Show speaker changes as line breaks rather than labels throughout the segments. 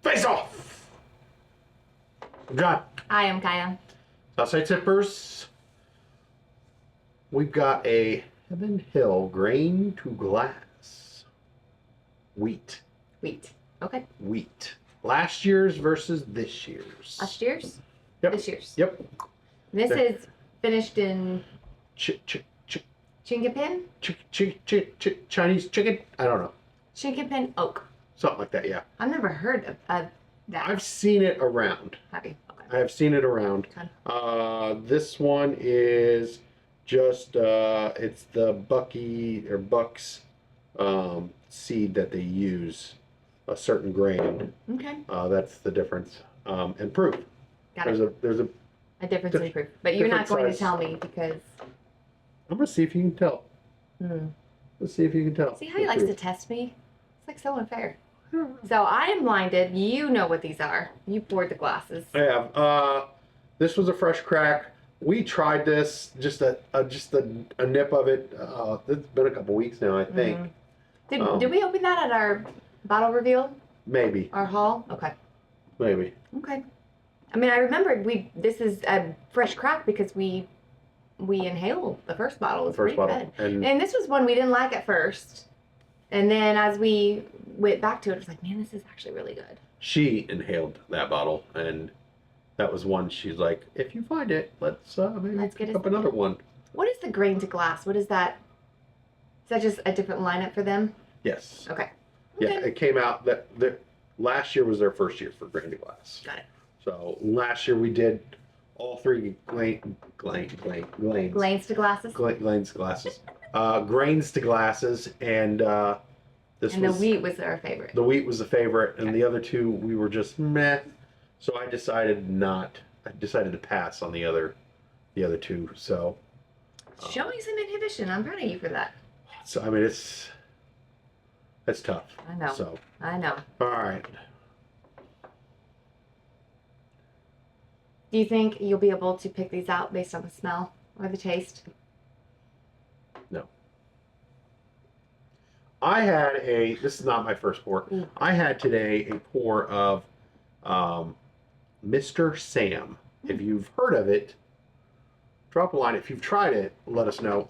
Face off! John.
I am Kaya.
Southside Sippers. We've got a Heaven Hill grain to glass. Wheat.
Wheat. Okay.
Wheat. Last year's versus this year's.
Last year's?
Yep.
This year's.
Yep.
This is finished in Chinkapin?
Chinese chicken? I don't know.
Chinkapin oak.
Something like that, yeah.
I've never heard of that.
I've seen it around.
Have you? Okay.
I've seen it around.
Okay.
This one is just, it's the Buck's seed that they use, a certain grain.
Okay.
That's the difference. And proof.
Got it.
There's
A difference in proof. But you're not going
size.
to tell me because...
I'm going to see if you can tell. Let's see if you can tell.
See how he likes to test me? It's like so unfair. So I am blinded. You know what these are. You poured the glasses.
I have. This was a fresh crack. We tried this, just a nip of it. It's been a couple weeks now, I think.
Did we open that at our bottle reveal?
Maybe.
Our haul? Okay.
Maybe.
Okay. I mean, I remembered this is a fresh crack because we inhaled the first bottle. It was pretty good. And this was one we didn't like at first. And then as we went back to it, it was like, man, this is actually really good. She
inhaled that bottle, and that was one she's like, if you find it, let's get up another one.
What is the grain to glass? What is that? Is that just a different lineup for them?
Yes.
Okay.
Yeah, it came out that last year was their first year for grain to glass.
Got it.
So last year we did all three grains
to glasses.
Grains to glasses. Grains to glasses, and
the wheat was our favorite.
The wheat was the favorite, and the other two we were just meh. So I decided to pass on the other two. So
showing some inhibition. I'm proud of you for that.
So I mean it's tough.
I know.
So
I know.
All right.
Do you think you'll be able to pick these out based on the smell or the taste?
No. This is not my first pour. I had today a pour of Mr. Sam. If you've heard of it, drop a line. If you've tried it, let us know.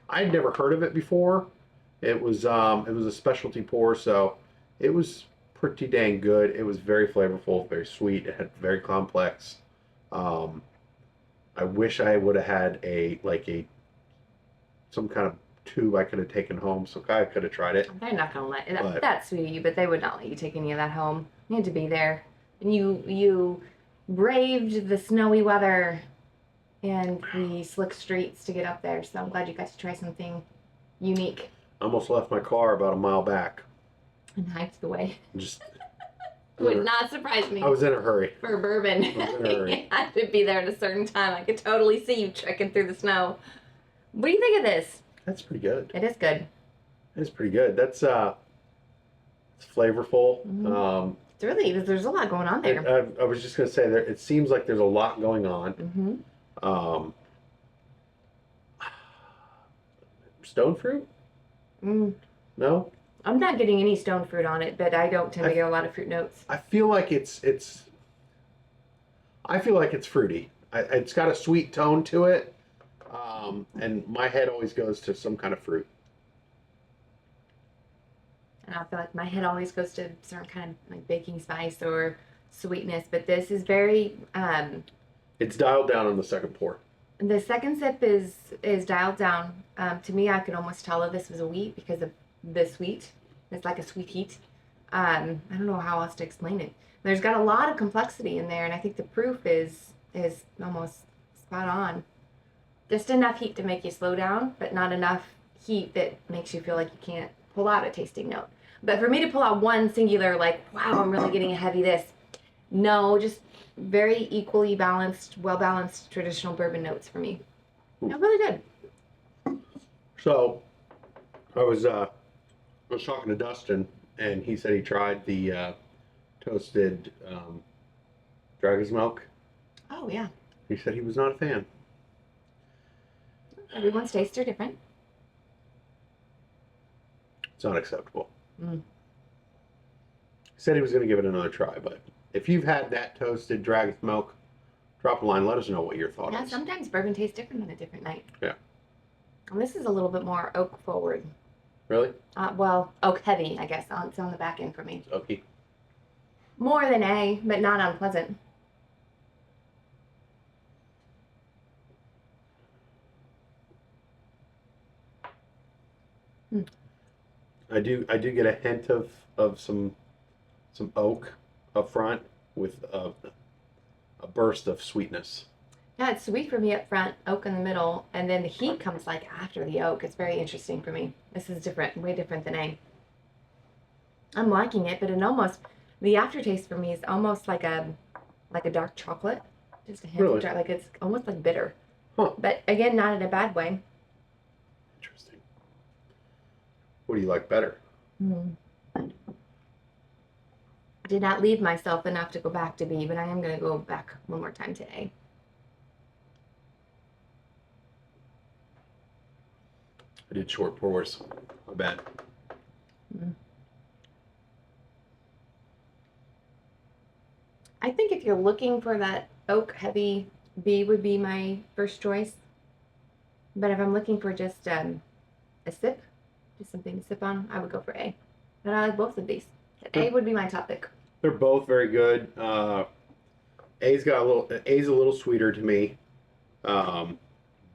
I had never heard of it before. It was a specialty pour, so it was pretty dang good. It was very flavorful, very sweet. It had very complex. I wish I would have had some kind of tube I could have taken home, so I could have tried it.
They're not gonna that's sweet of you, but they would not let you take any of that home. You had to be there, and you braved the snowy weather and the slick streets to get up there. So I'm glad you got to try something unique.
I almost left my car about a mile back
and hiked the way.
Just
would not surprise me.
I was in a hurry.
For bourbon.
I was in a hurry.
You had to be there at a certain time. I could totally see you trekking through the snow. What do you think of this?
That's pretty good.
It is good.
It's pretty good. That's it's flavorful.
It's really, there's a lot going on there.
I was just gonna say it seems like there's a lot going on. Stone fruit? No?
I'm not getting any stone fruit on it, but I don't tend to get a lot of fruit notes.
I feel like it's fruity. It's got a sweet tone to it, and my head always goes to some kind of fruit.
And I feel like my head always goes to certain kind of like baking spice or sweetness, but this is very.
It's dialed down on the second pour.
The second sip is dialed down. To me, I could almost tell that this was a wheat because of the sweet. It's like a sweet heat. I don't know how else to explain it. There's got a lot of complexity in there, and I think the proof is almost spot on. Just enough heat to make you slow down, but not enough heat that makes you feel like you can't pull out a tasting note. But for me to pull out one singular, like, wow, I'm really getting a heavy this. No, just very equally balanced, well-balanced traditional bourbon notes for me. Yeah, really good.
So, I was talking to Dustin, and he said he tried the toasted dragon's milk.
Oh, yeah.
He said he was not a fan.
Everyone's tastes are different.
It's unacceptable. said he was going to give it another try, but if you've had that toasted dragon's milk, drop a line. Let us know what your thought
Yeah,
is.
sometimes bourbon tastes different on a different night.
Yeah.
And this is a little bit more oak forward.
Really?
Well, oak heavy, I guess. It's on the back end for me.
It's oaky.
More than A, but not unpleasant.
I do get a hint of some oak up front with a burst of sweetness.
Yeah, it's sweet for me up front, oak in the middle, and then the heat comes like after the oak. It's very interesting for me. This is different, way different than A. I'm liking it, but the aftertaste for me is almost like a dark chocolate. Just a hint
Really?
of dark, like it's almost like bitter.
Huh.
But again, not in a bad way.
Interesting. What do you like better?
Did not leave myself enough to go back to B, but I am going to go back one more time to A.
I did short pours. My bad.
I think if you're looking for that oak heavy, B would be my first choice. But if I'm looking for just a sip, just something to sip on, I would go for A. But I like both of these. A would be my top pick.
They're both very good. A's a little sweeter to me.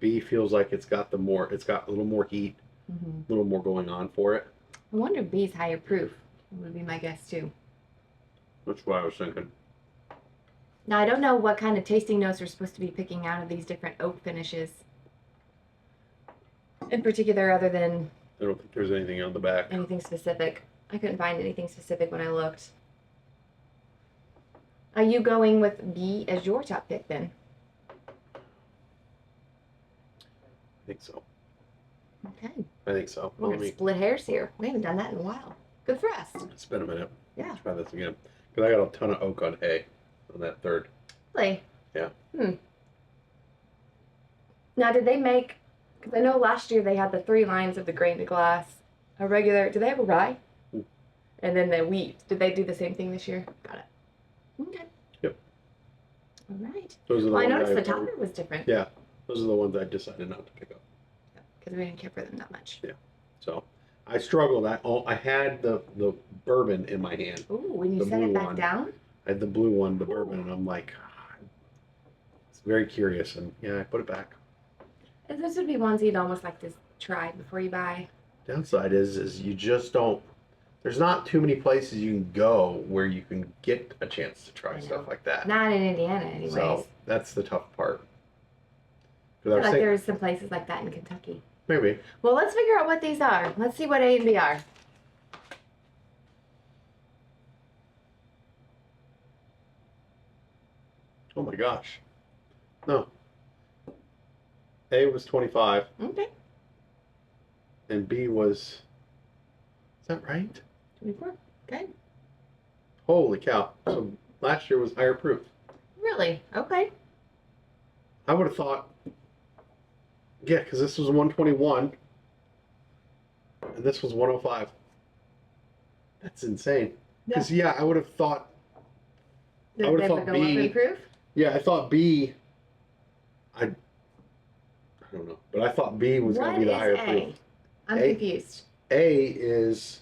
B feels like it's got a little more heat, a little more going on for it.
I wonder if B's higher proof would be my guess too.
That's what I was thinking.
Now I don't know what kind of tasting notes we're supposed to be picking out of these different oak finishes. In particular, other than
I don't think there's anything on the back.
anything specific. I couldn't find anything specific when I looked. Are you going with B as your top pick then?
I think so.
Okay.
I think so.
We're
Let
gonna
me
split hairs here. We haven't done that in a while. Good for us.
it's been a minute.
Yeah.
Try this again. Because I got a ton of oak on A on that third.
Really?
Yeah.
Now, did they make? Because I know last year they had the 3 lines of the grain to glass. A regular. Do they have a rye? And then the wheat. Did they do the same thing this year? Got it. Okay.
Yep.
All right.
Those are the
Well, I
ones
noticed the topper was different.
Yeah. Those are the ones I decided not to pick up.
Because we didn't care for them that much.
Yeah. So I struggled. I had the bourbon in my hand.
Ooh, when you
The
set it
blue
back
one.
down?
I had the blue one, the bourbon, and I'm like, it's very curious. And yeah, I put it back.
And those would be ones you'd almost like to try before you buy.
Downside is you just don't. There's not too many places you can go where you can get a chance to try stuff like that.
Not in Indiana, anyways.
So that's the tough part.
I feel like there's some places like that in Kentucky.
Maybe.
Well, let's figure out what these are. Let's see what A and B are.
Oh my gosh. No. A was 25
Okay.
and B was. Is that right?
24. Okay.
Holy cow. So last year was higher proof.
Really? Okay.
I would have thought. Yeah, because this was 121 and this was 105. That's insane. Because yeah, I would have thought. I would have thought
go up in
B.
proof?
Yeah, I thought B. I don't know, but I thought B was going to be the higher proof.
I'm
A?
confused.
A is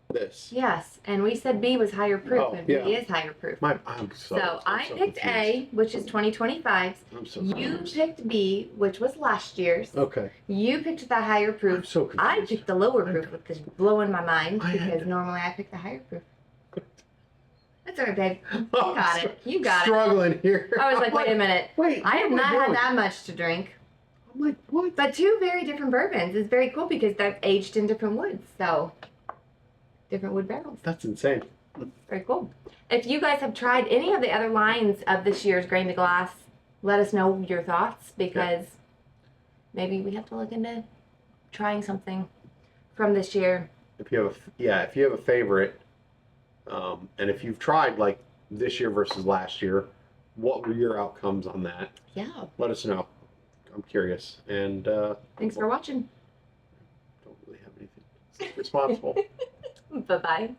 this.
Yes, and we said B was higher proof,
Oh,
and B
yeah.
is higher proof.
I'm
So I picked A, which is 2025's.
I'm so
You
confused.
picked B, which was last year's.
Okay.
You picked the higher
I'm
proof.
so confused.
I picked the lower proof, which is blowing my mind
I had
because
to-
normally I pick the higher proof. That's all right, babe. You
I'm
got
so
it. You got it.
struggling here.
I was like,
I'm
wait a minute.
Wait.
I have
what am
not
doing?
had that much to drink.
I'm like, what?
But 2 very different bourbons is very cool because that's aged in different woods. So, different wood barrels.
That's insane.
Very cool. If you guys have tried any of the other lines of this year's grain to glass, let us know your thoughts because maybe we have to look into trying something from this year.
If you have a favorite, and if you've tried like this year versus last year, what were your outcomes on that?
Yeah.
Let us know. I'm curious. And
Thanks for watching.
don't really have anything responsible.
Bye-bye.